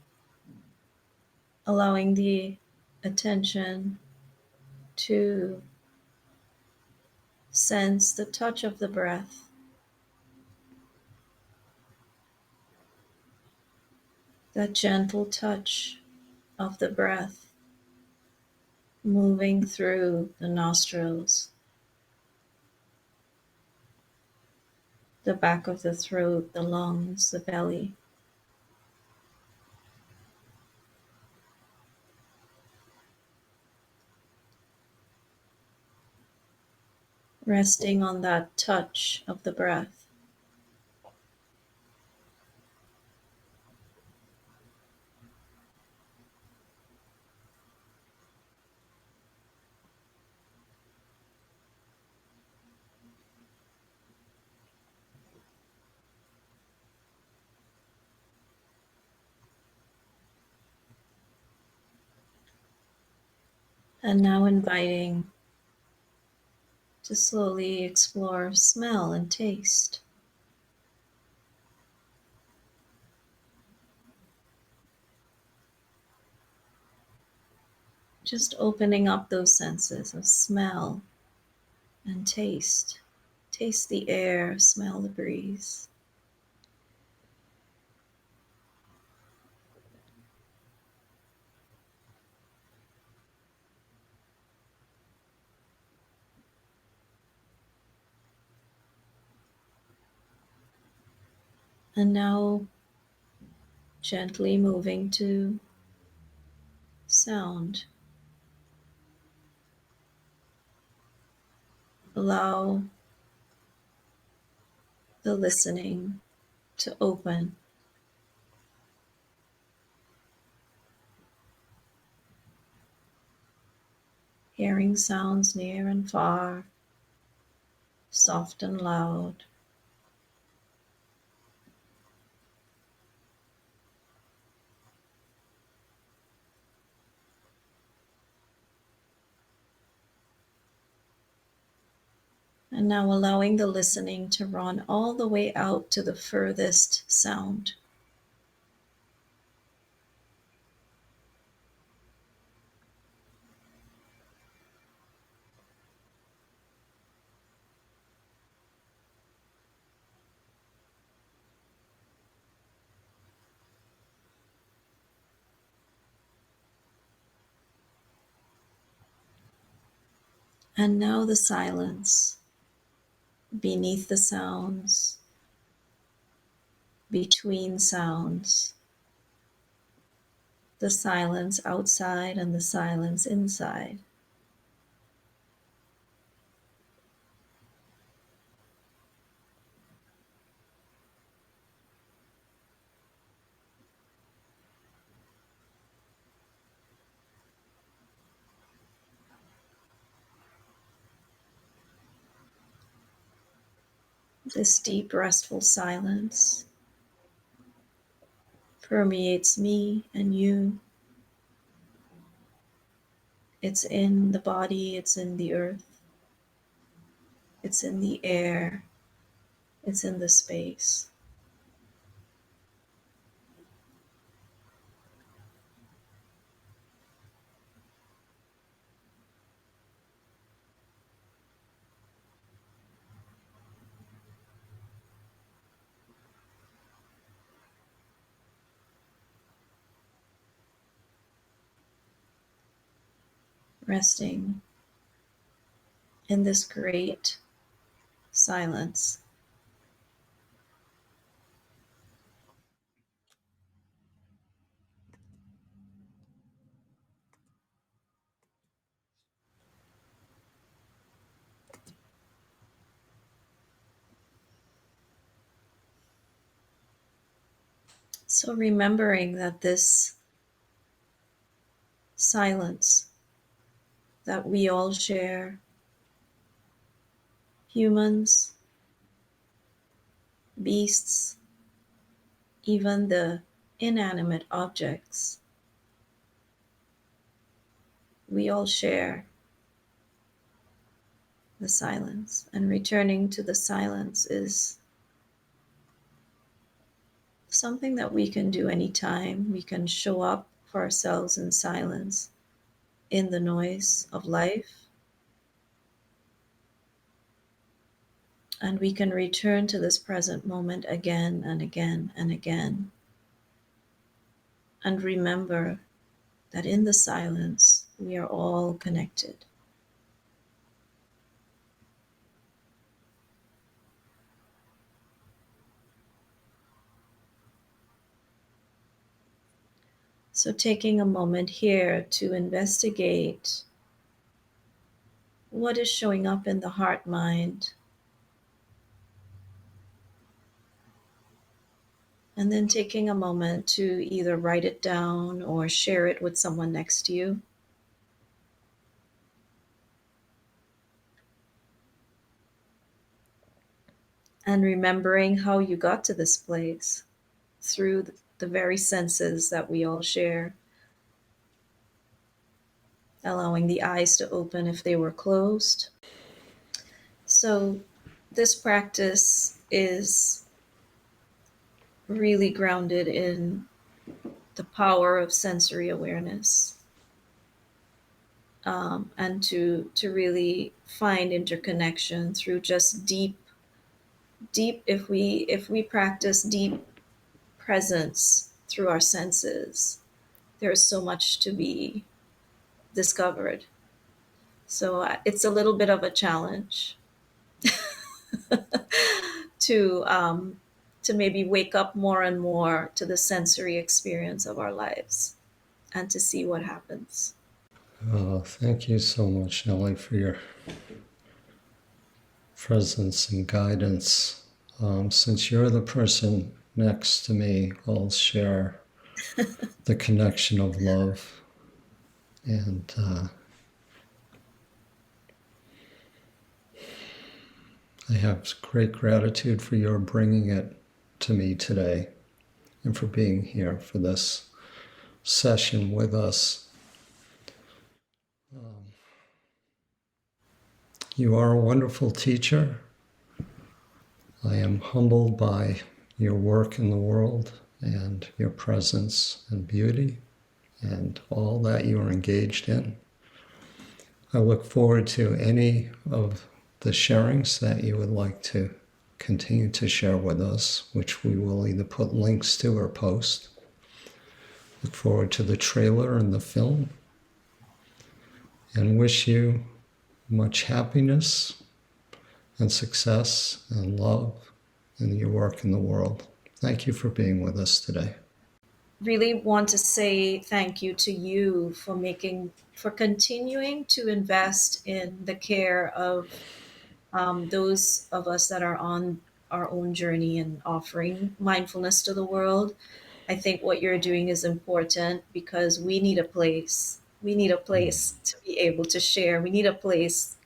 allowing the attention to sense the touch of the breath, that gentle touch of the breath moving through the nostrils, the back of the throat, the lungs, the belly. Resting on that touch of the breath. And now inviting to slowly explore smell and taste. Just opening up those senses of smell and taste. Taste the air, smell the breeze. And now gently moving to sound. Allow the listening to open. Hearing sounds near and far, soft and loud. And now allowing the listening to run all the way out to the furthest sound. And now the silence beneath the sounds, between sounds, the silence outside and the silence inside. This deep, restful silence permeates me and you. It's in the body, it's in the earth, it's in the air, it's in the space. Resting in this great silence. So remembering that this silence that we all share, humans, beasts, even the inanimate objects, we all share the silence. And returning to the silence is something that we can do anytime. We can show up for ourselves in silence, in the noise of life, and we can return to this present moment again and again and again, and remember that in the silence we are all connected. So taking a moment here to investigate what is showing up in the heart mind, and then taking a moment to either write it down or share it with someone next to you. And remembering how you got to this place through the very senses that we all share, allowing the eyes to open if they were closed. So this practice is really grounded in the power of sensory awareness, and to really find interconnection through just deep. If we practice deep presence through our senses, there's so much to be discovered. So it's a little bit of a challenge to maybe wake up more and more to the sensory experience of our lives and to see what happens. Thank you so much, Knellee, for your presence and guidance. Since you're the person next to me, I'll share the connection of love. And I have great gratitude for your bringing it to me today and for being here for this session with us. You are a wonderful teacher. I am humbled by your work in the world and your presence and beauty and all that you are engaged in. I look forward to any of the sharings that you would like to continue to share with us, which we will either put links to or post. Look forward to the trailer and the film, and wish you much happiness and success and love in your work in the world. Thank you for being with us today. Really want to say thank you to you for continuing to invest in the care of those of us that are on our own journey and offering mindfulness to the world. I think what you're doing is important because we need a place. We need a place to be able to share. We need a place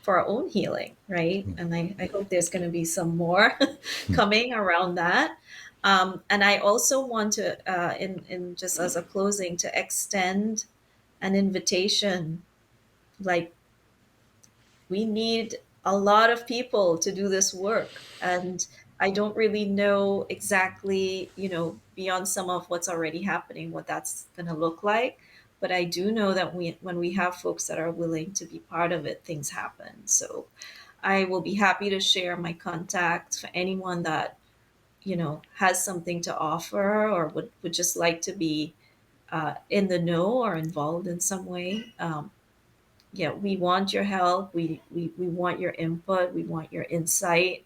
for our own healing, right? And I hope there's going to be some more coming around that. And I also want to, in just as a closing, to extend an invitation. Like, we need a lot of people to do this work, and I don't really know exactly, beyond some of what's already happening, what that's going to look like. But I do know that when we have folks that are willing to be part of it, things happen. So I will be happy to share my contacts for anyone that has something to offer or would just like to be in the know or involved in some way. Yeah, we want your help. We want your input. We want your insight.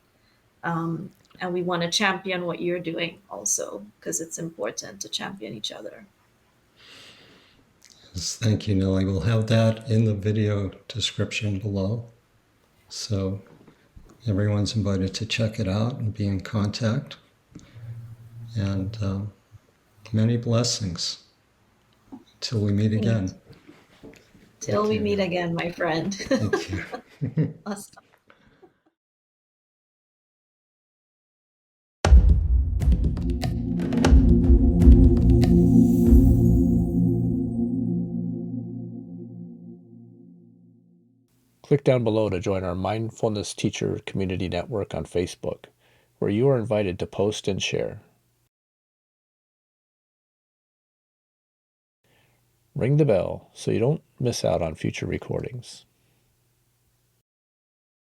And we want to champion what you're doing also, because it's important to champion each other. Yes, thank you, Knellee. We'll have that in the video description below. So everyone's invited to check it out and be in contact. And many blessings. Till we meet again. Till we meet again, my friend. Thank you. Awesome. Click down below to join our Mindfulness Teacher Community Network on Facebook, where you are invited to post and share. Ring the bell so you don't miss out on future recordings.